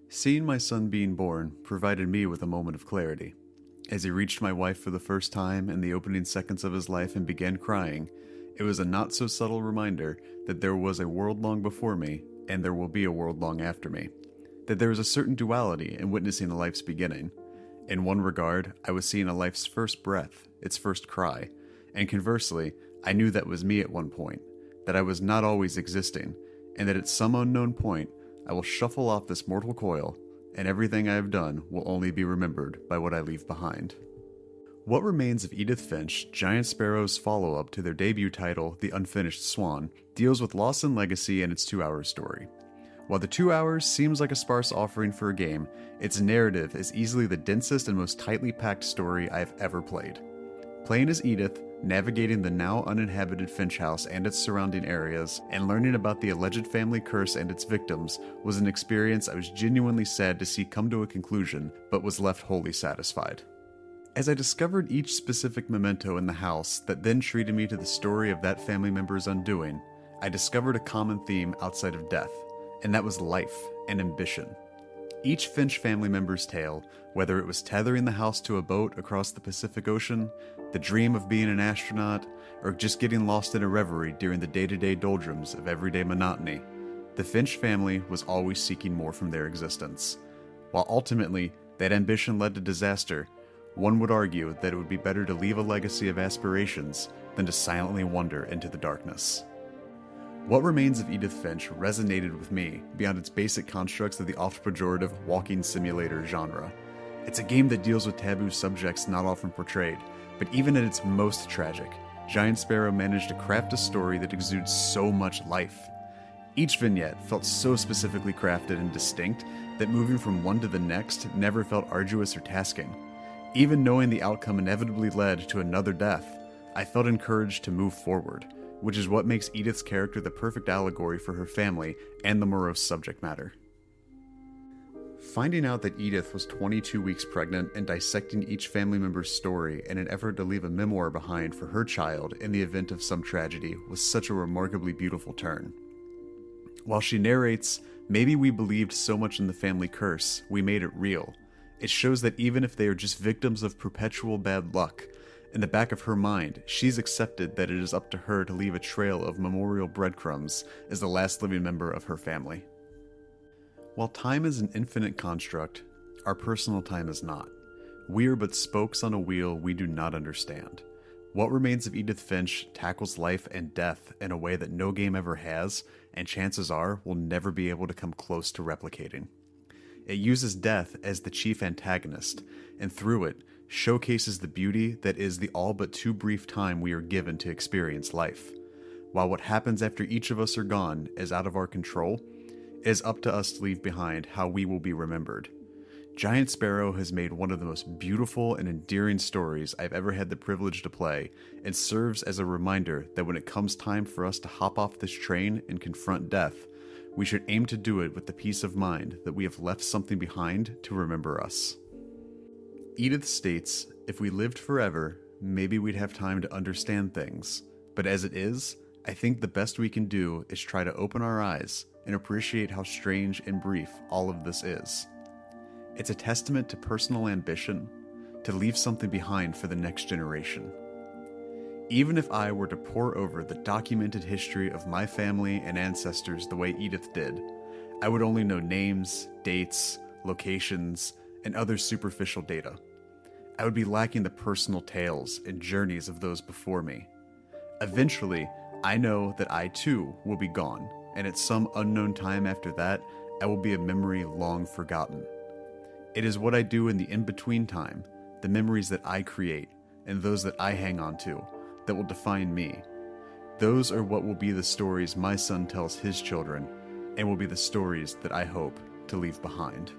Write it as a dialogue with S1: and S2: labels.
S1: Seeing my son being born provided me with a moment of clarity. As he reached my wife for the first time in the opening seconds of his life and began crying, it was a not so subtle reminder that there was a world long before me and there will be a world long after me. That there is a certain duality in witnessing a life's beginning. In one regard, I was seeing a life's first breath, its first cry, and conversely, I knew that was me at one point, that I was not always existing, and that at some unknown point, I will shuffle off this mortal coil, and everything I have done will only be remembered by what I leave behind. What Remains of Edith Finch, Giant Sparrow's follow-up to their debut title, The Unfinished Swan, deals with loss and legacy in its 2-hour story. While the 2 hours seems like a sparse offering for a game, its narrative is easily the densest and most tightly packed story I have ever played. Playing as Edith, navigating the now uninhabited Finch house and its surrounding areas, and learning about the alleged family curse and its victims was an experience I was genuinely sad to see come to a conclusion, but was left wholly satisfied. As I discovered each specific memento in the house that then treated me to the story of that family member's undoing, I discovered a common theme outside of death, and that was life and ambition. Each Finch family member's tale, whether it was tethering the house to a boat across the Pacific Ocean, the dream of being an astronaut, or just getting lost in a reverie during the day-to-day doldrums of everyday monotony, the Finch family was always seeking more from their existence. While ultimately that ambition led to disaster, one would argue that it would be better to leave a legacy of aspirations than to silently wander into the darkness. What Remains of Edith Finch resonated with me beyond its basic constructs of the oft-pejorative walking simulator genre. It's a game that deals with taboo subjects not often portrayed, but even at its most tragic, Giant Sparrow managed to craft a story that exudes so much life. Each vignette felt so specifically crafted and distinct that moving from one to the next never felt arduous or tasking. Even knowing the outcome inevitably led to another death, I felt encouraged to move forward, which is what makes Edith's character the perfect allegory for her family and the morose subject matter. Finding out that Edith was 22 weeks pregnant and dissecting each family member's story in an effort to leave a memoir behind for her child in the event of some tragedy was such a remarkably beautiful turn. While she narrates, "Maybe we believed so much in the family curse, we made it real," it shows that even if they are just victims of perpetual bad luck, in the back of her mind, she's accepted that it is up to her to leave a trail of memorial breadcrumbs as the last living member of her family. While time is an infinite construct, our personal time is not. We are but spokes on a wheel we do not understand. What Remains of Edith Finch tackles life and death in a way that no game ever has, and chances are will never be able to come close to replicating. It uses death as the chief antagonist, and through it, showcases the beauty that is the all but too brief time we are given to experience life. While what happens after each of us are gone is out of our control, it is up to us to leave behind how we will be remembered. Giant Sparrow has made one of the most beautiful and endearing stories I've ever had the privilege to play, and serves as a reminder that when it comes time for us to hop off this train and confront death, we should aim to do it with the peace of mind that we have left something behind to remember us. Edith states, "If we lived forever, maybe we'd have time to understand things. But as it is, I think the best we can do is try to open our eyes and appreciate how strange and brief all of this is." It's a testament to personal ambition to leave something behind for the next generation. Even if I were to pore over the documented history of my family and ancestors the way Edith did, I would only know names, dates, locations, and other superficial data. I would be lacking the personal tales and journeys of those before me. Eventually, I know that I too will be gone, and at some unknown time after that, I will be a memory long forgotten. It is what I do in the in-between time, the memories that I create, and those that I hang on to, that will define me. Those are what will be the stories my son tells his children, and will be the stories that I hope to leave behind.